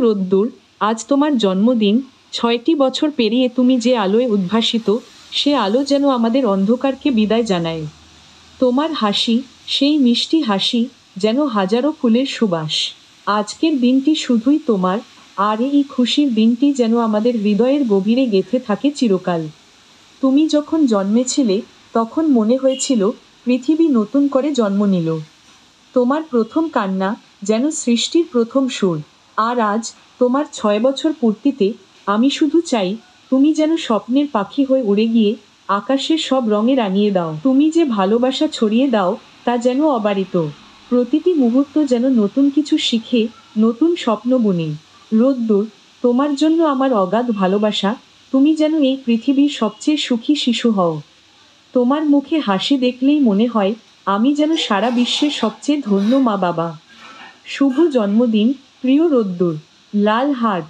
রোদ্দুর, আজ তোমার জন্মদিন। 6টি বছর পেরিয়ে তুমি যে আলোয় উদ্ভাসিত, সে আলো যেন আমাদের অন্ধকারকে বিদায় জানায়। তোমার হাসি, সেই মিষ্টি হাসি, যেন হাজারো ফুলের সুবাস। আজকের দিনটি শুধুই তোমার, আর এই খুশির দিনটি যেন আমাদের হৃদয়ের গভীরে গেঁথে থাকে চিরকাল। তুমি যখন জন্মেছিলে, তখন মনে হয়েছিল পৃথিবী নতুন করে জন্ম নিল। তোমার প্রথম কান্না যেন সৃষ্টির প্রথম সুর। আর আজ, তোমার 6 বছর পূর্তিতে, আমি শুধু চাই তুমি যেন স্বপ্নের পাখি হয়ে উড়ে গিয়ে আকাশের সব রঙে রাঙিয়ে দাও। তুমি যে ভালোবাসা ছড়িয়ে দাও, তা যেন অবারিত। প্রতিটি মুহূর্ত যেন নতুন কিছু শিখে, নতুন স্বপ্ন বুনে। রোদ্দুর, তোমার জন্য আমার অগাধ ভালোবাসা। তুমি যেন এই পৃথিবীর সবচেয়ে সুখী শিশু হও। তোমার মুখে হাসি দেখলেই মনে হয় আমি যেন সারা বিশ্বের সবচেয়ে ধন্য মা বাবা। শুভ জন্মদিন, প্রিয় রোদ্দুর। লাল হার্ট।